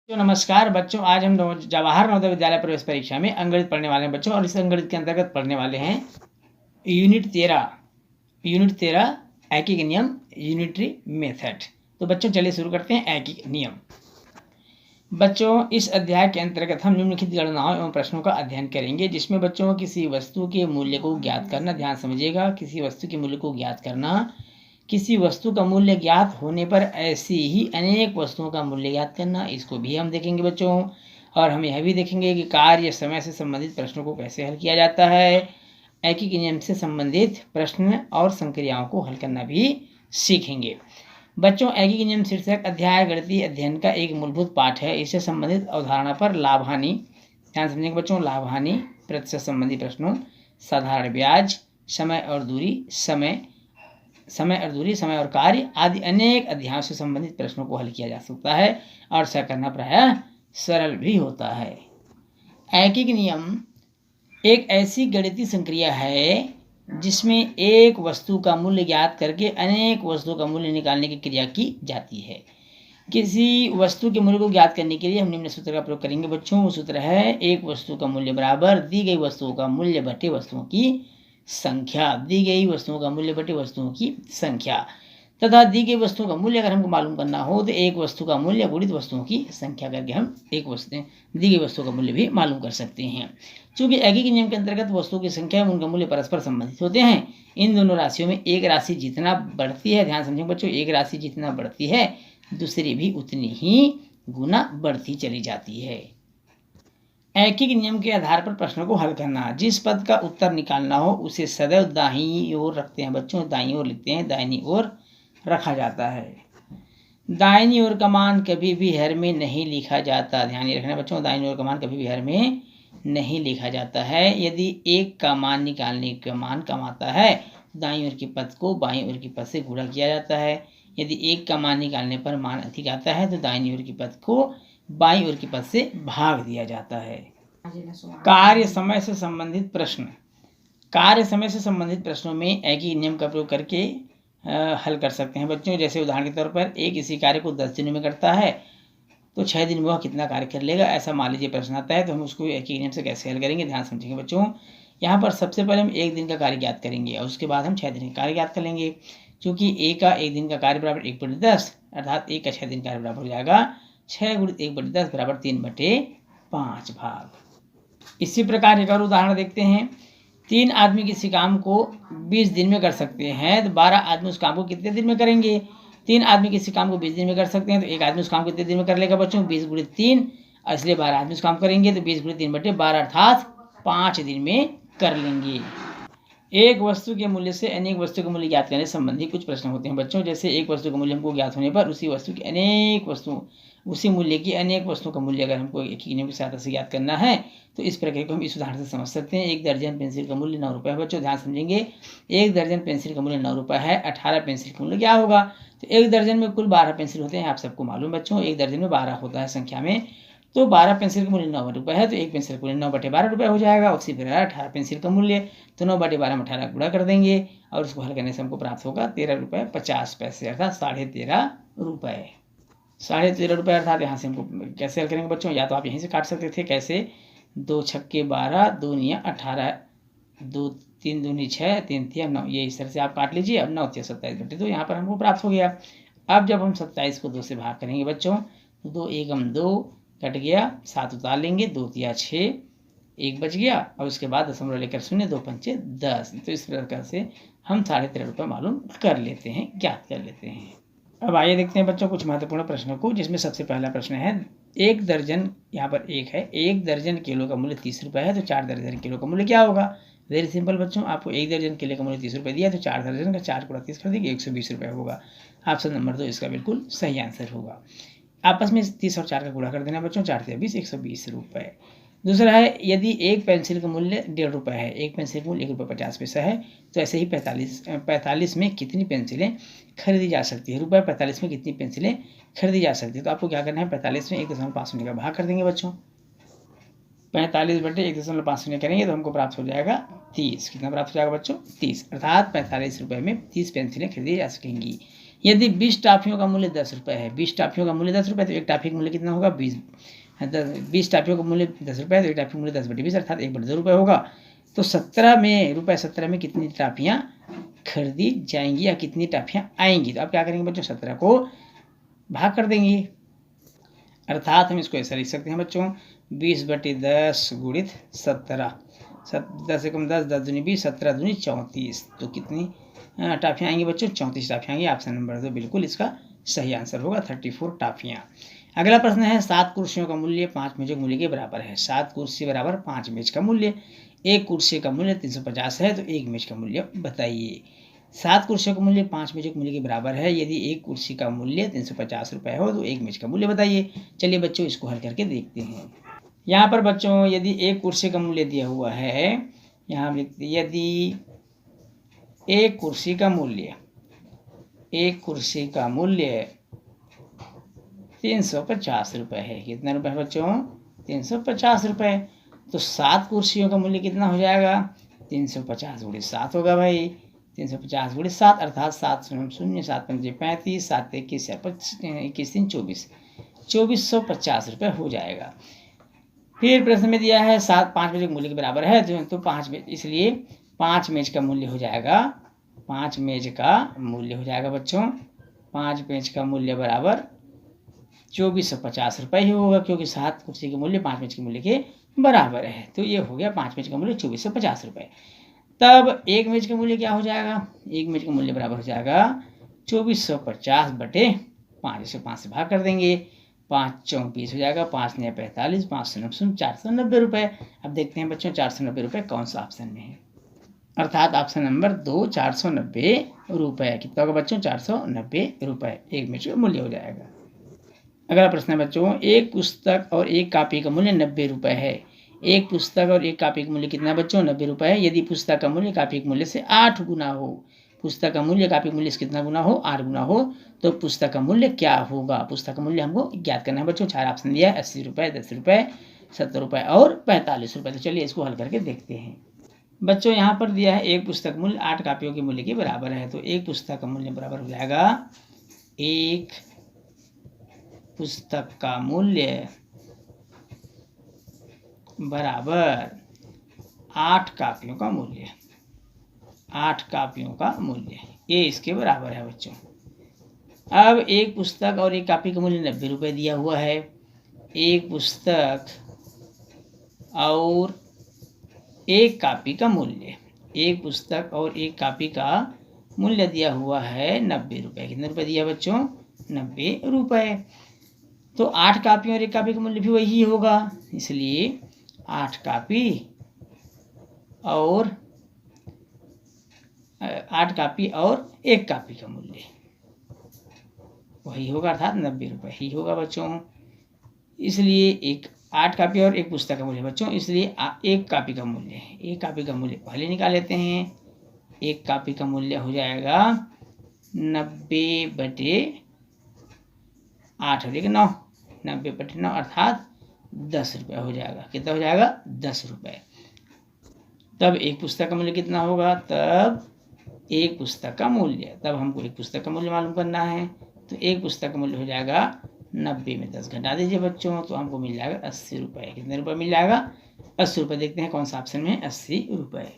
नमस्कार बच्चों, आज हम जवाहर नवोदय विद्यालय प्रवेश परीक्षा में अंकगणित पढ़ने वाले हैं बच्चों। और इस अंकगणित के अंतर्गत पढ़ने वाले हैं यूनिट 13 ऐकिक नियम, यूनिटरी मेथड। तो बच्चों चलिए शुरू करते हैं ऐकिक नियम। बच्चों इस अध्याय के अंतर्गत हम निम्नलिखित गणनाओं एवं प्रश्नों का अध्ययन करेंगे, जिसमें बच्चों किसी वस्तु के मूल्य को ज्ञात करना, ध्यान समझिएगा, किसी वस्तु के मूल्य को ज्ञात करना, किसी वस्तु का मूल्य ज्ञात होने पर ऐसी ही अनेक वस्तुओं का मूल्य ज्ञात करना, इसको भी हम देखेंगे बच्चों। और हम यह भी देखेंगे कि कार्य समय से संबंधित प्रश्नों को कैसे हल किया जाता है, ऐकिक नियम से संबंधित प्रश्न और संक्रियाओं को हल करना भी सीखेंगे बच्चों। ऐकिक नियम शीर्षक अध्याय गणितीय अध्ययन का एक मूलभूत पाठ है। इससे संबंधित अवधारणा पर लाभ हानि, ध्यान समझेंगे बच्चों, लाभ हानि, प्रतिशत संबंधी प्रश्नों, साधारण ब्याज, समय और दूरी, समय और कार्य आदि अनेक अध्यायों से संबंधित प्रश्नों को हल किया जा सकता है और ऐसा करना प्रायः सरल भी होता है। ऐकिक नियम एक ऐसी गणितीय संक्रिया है जिसमें एक वस्तु का मूल्य ज्ञात करके अनेक वस्तुओं का मूल्य निकालने की क्रिया की जाती है। किसी वस्तु के मूल्य को ज्ञात करने के लिए हम निम्न सूत्र का प्रयोग करेंगे बच्चों। वो सूत्र है एक वस्तु का मूल्य बराबर दी गई वस्तुओं का मूल्य बटे वस्तुओं की संख्या, दी गई वस्तुओं का मूल्य बटे वस्तुओं की संख्या, तथा दी गई वस्तुओं का मूल्य अगर हमको मालूम करना हो तो एक वस्तु का मूल्य गुणित वस्तुओं की संख्या करके हम दी गई वस्तु का मूल्य भी मालूम कर सकते हैं। चूंकि ऐकिक नियम के अंतर्गत वस्तुओं की संख्या एवं उनका मूल्य परस्पर संबंधित होते हैं, इन दोनों राशियों में एक राशि जितना बढ़ती है, ध्यान समझेंगे बच्चों, एक राशि जितना बढ़ती है दूसरी भी उतनी ही गुना बढ़ती चली जाती है। ऐकिक नियम के आधार पर प्रश्नों को हल करना, जिस पद का उत्तर निकालना हो उसे सदैव दाहिनी ओर रखते हैं बच्चों, दाईं ओर लिखते हैं, दाहिनी ओर रखा जाता है। दाहिनी ओर का मान कभी भी हर में नहीं लिखा जाता, ध्यान रखना बच्चों, दाहिनी ओर का मान कभी भी हर में नहीं लिखा जाता है। यदि एक का मान निकालने का मान कम आता है, दाईं ओर के पद को बाईं ओर के पद से गुणा किया जाता है। यदि एक का मान निकालने पर मान अधिक आता है तो दाईं ओर के पद को बाईं ओर के पद से भाग दिया जाता है। कार्य समय से संबंधित प्रश्न, कार्य समय से संबंधित प्रश्नों में ऐकिक नियम का प्रयोग करके हल कर सकते हैं बच्चों। जैसे उदाहरण के तौर पर एक इसी कार्य को 10 दिनों में करता है तो 6 दिन में वह कितना कार्य कर लेगा, ऐसा मान लीजिए प्रश्न आता है, तो हम उसको ऐकिक नियम से कैसे हल करेंगे, ध्यान समझेंगे बच्चों। यहाँ पर सबसे पहले हम 1 दिन का कार्य ज्ञात करेंगे और उसके बाद हम 6 दिन का कार्य ज्ञात कर लेंगे। चूंकि एक का 1 दिन का कार्य बराबर 1/10, अर्थात एक का 6 दिन कार्य बराबर हो जाएगा 6 × 1/10 बराबर 3/5 भाग। इसी प्रकार एक और उदाहरण देखते हैं। 3 आदमी किसी काम को 20 दिन में कर सकते हैं तो 12 आदमी उस काम को कितने दिन में करेंगे। 3 आदमी किसी काम को 20 दिन में कर सकते हैं तो एक आदमी उस काम को कितने दिन में कर लेगा बच्चों, 20 × 3, इसलिए 12 आदमी उस काम करेंगे तो 20 × 3/12 अर्थात 5 दिन में कर लेंगे। एक वस्तु के मूल्य से अनेक वस्तु के मूल्य ज्ञात करने संबंधी कुछ प्रश्न होते हैं बच्चों। जैसे एक वस्तु का मूल्य हमको ज्ञात होने पर उसी मूल्य की अनेक वस्तुओं का मूल्य अगर हमको ऐकिक नियम की सहायता से ज्ञात करना है तो इस प्रक्रिया को हम इस उदाहरण से समझ सकते हैं। 1 दर्जन पेंसिल का मूल्य 9 रुपये है बच्चों, ध्यान समझेंगे। 1 दर्जन पेंसिल का मूल्य 9 रुपये है, 18 पेंसिल का मूल्य क्या होगा, तो 1 दर्जन में कुल 12 पेंसिल होते हैं, आप सबको मालूम बच्चों, 1 दर्जन में 12 होता है संख्या में, तो 12 पेंसिल का मूल्य 9 रुपये है तो एक पेंसिल का मूल्य 9/12 रुपये हो जाएगा। उसी प्रकार 18 पेंसिल का मूल्य, तो 9/12 में 18 गुणा कर देंगे और उसको हल करने से हमको प्राप्त होगा 13.50 रुपये अर्थात 13.5 रुपये। 13.5 रुपये अर्थात यहाँ से हमको कैसे हल करेंगे बच्चों, या तो आप यहीं से काट सकते थे, कैसे, 2 छक्के 12, 2 निया 18, 2 3 दूनी 6, 3 तिया 9, ये इस तरह से आप काट लीजिए। अब 9 तिया 27/2 यहाँ पर हमको प्राप्त हो गया। अब जब हम 27 को 2 से भाग करेंगे बच्चों तो 2 एकम 2 कट गया, 7 उतार लेंगे, 2 तिया 6, 1 बच गया और उसके बाद दशमलव लेकर 0, 2 पंचे 10। तो इस प्रकार से हम 13.5 रुपये मालूम कर लेते हैं, ज्ञात कर लेते हैं। अब आइए देखते हैं बच्चों कुछ महत्वपूर्ण प्रश्नों को, जिसमें सबसे पहला प्रश्न है 1 दर्जन, यहाँ पर 1 है, 1 दर्जन किलो का मूल्य 30 रुपये है तो 4 दर्जन किलो का मूल्य क्या होगा। वेरी सिंपल बच्चों, आपको 1 दर्जन किलो का मूल्य 30 रुपये दिया तो 4 दर्जन का 4 × 30 कर देंगे, 120 रुपये होगा। ऑप्शन नंबर 2 इसका बिल्कुल सही आंसर होगा। आपस में 30 और 4 का गुणा कर देना बच्चों, 4 × 20 120 रुपये। दूसरा है यदि एक पेंसिल का मूल्य 1.5 रुपये है, एक पेंसिल का मूल्य 1.50 रुपये है, तो ऐसे ही 45 में कितनी पेंसिलें खरीदी जा सकती है, रुपये 45 में कितनी पेंसिलें खरीदी जा सकती है। तो आपको क्या करना है, 45 में 1.5 का भाग कर देंगे बच्चों, 45/1.5 करेंगे तो हमको प्राप्त हो जाएगा 30। कितना प्राप्त हो जाएगा बच्चों, 30, अर्थात 45 रुपये में 30 पेंसिलें खरीदी जा सकेंगी। यदि 20 टॉफियों का मूल्य 10 रुपये है, 20 टॉफियों का मूल्य 10 रुपये, तो एक टॉफी का मूल्य कितना होगा 20 टॉफियों का मूल्य 10 रुपये, तो एक टॉफी का मूल्य 10/20 अर्थात 1/2 रुपये होगा। तो 17 में कितनी टॉफियाँ खरीदी जाएंगी या कितनी टॉफियाँ आएंगी? तो आप क्या करेंगे बच्चों, 17 को भाग कर देंगे, अर्थात हम इसको ऐसा लिख सकते हैं बच्चों 20/10 गुणित 17, 10 से कम 10, 10 दूनी 20, 17 दूनी 34। तो कितनी टॉफियाँ आएंगी बच्चों? 34 टॉफियाँ आएंगी। ऑप्शन नंबर 2 बिल्कुल इसका सही आंसर होगा, 34 टॉफियाँ। अगला प्रश्न है 7 कुर्सियों का मूल्य 5 मेजों के मूल्य के बराबर है। 7 कुर्सी बराबर 5 मेज का मूल्य। एक कुर्सी का मूल्य 350 है, तो एक मेज का मूल्य बताइए। 7 कुर्सियों का मूल्य 5 मेजों के मूल्य के बराबर है। यदि एक कुर्सी का मूल्य 350 रुपये हो तो एक मेज का मूल्य बताइए। चलिए बच्चों इसको हल करके देखते हैं। यहाँ पर बच्चों यदि एक कुर्सी का मूल्य दिया हुआ है, यहाँ लिखते यदि एक कुर्सी का मूल्य 350 रुपये है। कितना रुपये बच्चों? 350 रुपये। तो 7 कुर्सियों का मूल्य कितना हो जाएगा? 350 गुणित 7 होगा भाई, 350 गुणित 7 अर्थात 7 शून्य 7 पंजे 35, 7 21 21 3 24, 2450 रुपये हो जाएगा। फिर प्रश्न में दिया है 5 मेज के मूल्य के बराबर है, तो 5 मेज, इसलिए 5 मेज का मूल्य हो जाएगा, 5 मेज का मूल्य हो जाएगा बच्चों, 5 मेज का मूल्य बराबर 2450 रुपये ही होगा, क्योंकि 7 कुर्सी के मूल्य 5 मेज के मूल्य के बराबर है। तो ये हो गया 5 मेज का मूल्य 2450 रुपये। तब एक मेज का मूल्य क्या हो जाएगा? एक मेज का मूल्य बराबर हो जाएगा 2450/5। इसे 5 से भाग कर देंगे, 5 24 हो जाएगा, 5 9 45, 5 9 490 रुपये। अब देखते हैं बच्चों 490 रुपये कौन सा ऑप्शन में है, अर्थात ऑप्शन नंबर 2 490 रुपये। कितना होगा बच्चों? 490 रुपये एक मेज का मूल्य हो जाएगा। अगला प्रश्न है बच्चों एक पुस्तक और एक कॉपी का मूल्य 90 रुपये है। एक पुस्तक और एक कॉपी का मूल्य कितना है बच्चों? 90 रुपये है। यदि पुस्तक का मूल्य कॉपी के मूल्य से 8 गुना हो, पुस्तक का मूल्य कॉपी के मूल्य से कितना गुना हो? 8 गुना हो, तो पुस्तक का मूल्य क्या होगा? पुस्तक का मूल्य हमको ज्ञात करना है बच्चों। 4 ऑप्शन दिया है, 80 रुपये, 10 रुपये, 70 रुपये और 45 रुपये। तो चलिए इसको हल करके देखते हैं बच्चों। यहाँ पर दिया है एक पुस्तक मूल्य 8 कॉपियों के मूल्य के बराबर है, तो एक पुस्तक का मूल्य बराबर हो जाएगा, एक पुस्तक का मूल्य बराबर 8 कॉपियों का मूल्य, 8 कॉपियों का मूल्य, ये इसके बराबर है बच्चों। अब एक पुस्तक और एक कॉपी का मूल्य 90 रुपये दिया हुआ है। एक पुस्तक और एक कॉपी का मूल्य, एक पुस्तक और एक कॉपी का मूल्य दिया हुआ है 90 रुपये। कितने रुपये दिया बच्चों? 90 रुपये। तो 8 कॉपी और एक कॉपी का मूल्य भी वही होगा, इसलिए 8 कॉपी और 8 कॉपी और एक कॉपी का मूल्य वही होगा, अर्थात 90 रुपये ही होगा बच्चों। इसलिए एक 8 कॉपी और एक पुस्तक का मूल्य बच्चों, इसलिए एक कॉपी का मूल्य है, एक कॉपी का मूल्य पहले निकाल लेते हैं। एक कॉपी का मूल्य हो जाएगा 90/8 हो जाएगा 9, 90/9 अर्थात 10 रुपये हो जाएगा। कितना हो जाएगा? 10 रुपये। तब एक पुस्तक का मूल्य कितना होगा? तब एक पुस्तक का मूल्य, तब हमको एक पुस्तक का मूल्य मालूम करना है, तो एक पुस्तक का मूल्य हो जाएगा 90 में 10 घटा दीजिए बच्चों, तो हमको मिल जाएगा 80 रुपये। कितने रुपये मिल जाएगा? 80 रुपये। देखते हैं कौन सा ऑप्शन में है, 80 रुपये,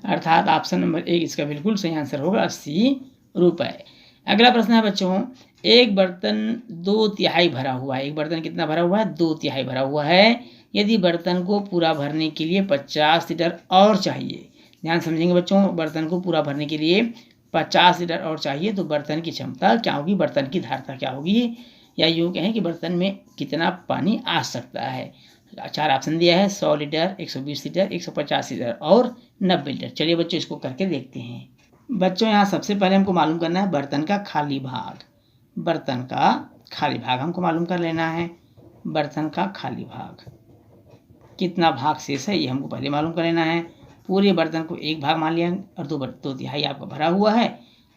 अर्थात ऑप्शन नंबर 1 इसका बिल्कुल सही आंसर होगा, 80 रुपये। अगला प्रश्न है बच्चों एक बर्तन 2/3 भरा हुआ है। एक बर्तन कितना भरा हुआ है? 2/3 भरा हुआ है। यदि बर्तन को पूरा भरने के लिए 50 लीटर और चाहिए, ध्यान समझेंगे बच्चों, बर्तन को पूरा भरने के लिए 50 लीटर और चाहिए, तो बर्तन की क्षमता क्या होगी? बर्तन की धारता क्या होगी? या यूँ कहें कि बर्तन में कितना पानी आ सकता है? 4 ऑप्शन दिया है, 100 लीटर, 120 लीटर, 150 लीटर और 90 लीटर। चलिए बच्चों इसको करके देखते हैं। बच्चों यहाँ सबसे पहले हमको मालूम करना है बर्तन का खाली भाग, बर्तन का खाली भाग हमको मालूम कर लेना है। बर्तन का खाली भाग कितना भाग शेष है ये हमको पहले मालूम कर लेना है। पूरे बर्तन को एक भाग मान लिया और 2/3 आपका भरा हुआ है,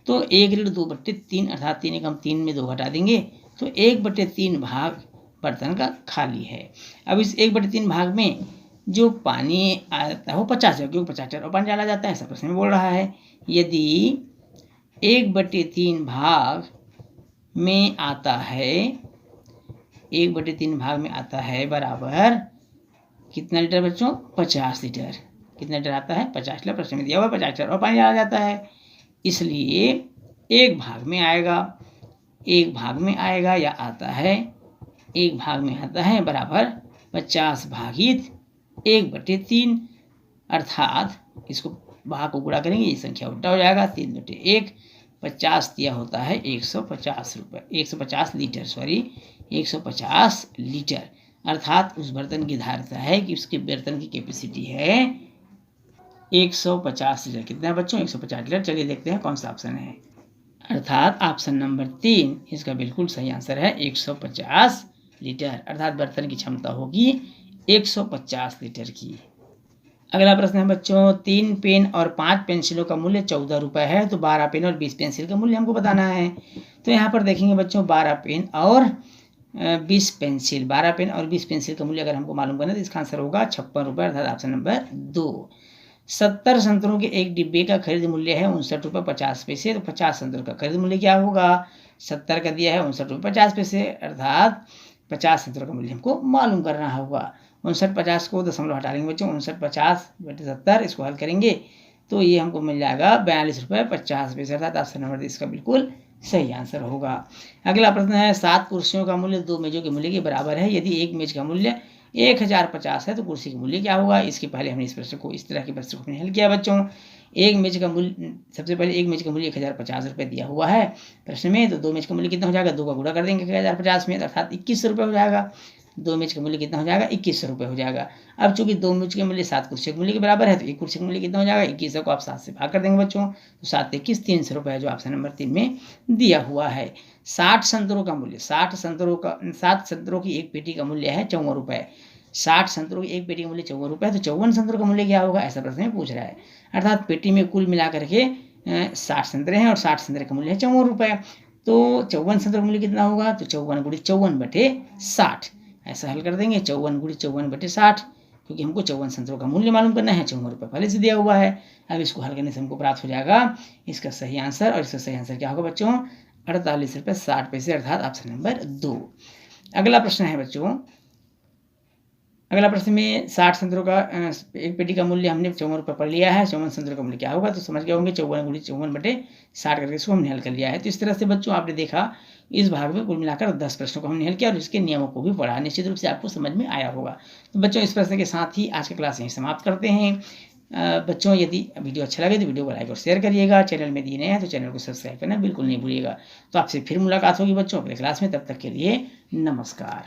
तो 1/2/3 अर्थात 3 एकम 3 में 2 घटा देंगे, तो 1/3 भाग बर्तन का खाली है। अब इस 1/3 भाग में जो पानी आता है वो 50 है, क्योंकि 50 लीटर और पानी डाला जाता है, ऐसा प्रश्न में बोल रहा है। यदि 1/3 भाग में आता है, 1/3 भाग में आता है बराबर कितना लीटर बच्चों? 50 लीटर। कितना लीटर आता है? 50 लीटर। प्रश्न में दिया हुआ 50 लीटर और पानी डाला जाता है, इसलिए एक भाग में आएगा, एक भाग में आएगा या आता है, एक भाग में आता है बराबर 50 भागित 1/3, अर्थात इसको भाग को गुणा करेंगे, ये संख्या उल्टा हो जाएगा, 3/1। 50 दिया होता है 150 रुपये, 150 लीटर, सॉरी 150 लीटर। अर्थात उस बर्तन की धारिता है कि उसके बर्तन की कैपेसिटी है 150 लीटर। कितना बच्चों? 150 लीटर। चलिए देखते हैं कौन सा ऑप्शन है। अर्थात ऑप्शन नंबर 3 इसका बिल्कुल सही आंसर है 150 लीटर। अर्थात बर्तन की क्षमता होगी 150 लीटर की। अगला प्रश्न है बच्चों, 3 पेन और 5 पेंसिलों का मूल्य 14 रुपये है, तो 12 पेन और 20 पेंसिल का मूल्य हमको बताना है। तो यहाँ पर देखेंगे बच्चों 12 पेन और 20 पेंसिल, 12 पेन और 20 पेंसिल का मूल्य अगर हमको मालूम करना तो इसका आंसर होगा 56 रुपये, अर्थात ऑप्शन नंबर 2। 70 संतरों के एक डिब्बे का खरीद मूल्य है 59 रुपये 50 पैसे, तो 50 संतरों का खरीद मूल्य क्या होगा? 70 का दिया है 59 रुपये 50 पैसे, अर्थात 50 संतरों का मूल्य हमको मालूम करना होगा। 59-50 को दशमलव हटा लेंगे बच्चों, 59-50/70 इसको हल करेंगे तो ये हमको मिल जाएगा 42 रुपये 50 पैसे, अर्थात ऑप्शन नंबर इसका बिल्कुल सही आंसर होगा। अगला प्रश्न है, 7 कुर्सियों का मूल्य 2 मेजों के मूल्य के बराबर है, यदि एक मेज का मूल्य 1050 है तो कुर्सी का मूल्य क्या होगा? इसके पहले हमने इस प्रश्न को, इस तरह के प्रश्न को हल किया बच्चों। एक मेज का मूल्य, सबसे पहले एक मेज का मूल्य 1050 रुपये दिया हुआ है प्रश्न में, तो 2 मेज का मूल्य कितना हो जाएगा? 2 का गुणा कर देंगे 1050 में, अर्थात 2100 रुपये हो जाएगा। 2 मेज का मूल्य कितना हो जाएगा? 2100 रुपये हो जाएगा। अब चूंकि 2 मेज के मूल्य 7 कुर्सी के मूल्य के बराबर है, तो एक कुर्सी का मूल्य कितना हो जाएगा? 2100 को आप 7 से भाग कर देंगे बच्चों, तो 7 21 300 रुपये है जो ऑप्शन नंबर 3 में दिया हुआ है। 60 संतरों का मूल्य, 7 संतरों की एक पेटी का मूल्य है 54 रुपये। 60 संतरों की एक पेटी का मूल्य 54 रुपये, तो 54 संतरों का मूल्य क्या होगा? ऐसा प्रश्न में पूछ रहा है। अर्थात पेटी में कुल मिलाकर के 60 संतरे हैं और 60 संतरे का मूल्य है 54 रुपये, तो 54 संतरों का मूल्य कितना होगा? तो 54 × 54/60 ऐसा हल कर देंगे, 54 × 54/60, क्योंकि हमको 54 संतरों का मूल्य मालूम करना है, 54 रुपये पहले से दिया हुआ है। अब इसको हल करने से हमको प्राप्त हो जाएगा इसका सही आंसर, और इसका सही आंसर क्या होगा बच्चों? 48 रुपये 60 पैसे, अर्थात ऑप्शन नंबर 2। अगला प्रश्न है बच्चों, अगला प्रश्न में 60 संतरों का एक पेटी का मूल्य हमने 54 रुपये पढ़ लिया है, 54 संतरों का मूल्य क्या होगा? तो समझ गए होंगे 54 × 54/60 करके इसको हमने हल कर लिया है। तो इस तरह से बच्चों आपने देखा इस भाग में कुल मिलाकर 10 प्रश्नों को हमने हल किया और इसके नियमों को भी पढ़ा, निश्चित रूप से आपको समझ में आया होगा। तो बच्चों इस प्रश्न के साथ ही आज की क्लास यहीं समाप्त करते हैं। बच्चों यदि वीडियो अच्छा लगे तो वीडियो को लाइक और शेयर करिएगा, चैनल में दिए नए हैं तो चैनल को सब्सक्राइब करना बिल्कुल नहीं भूलिएगा। तो आपसे फिर मुलाकात होगी बच्चों अगले क्लास में, तब तक के लिए नमस्कार।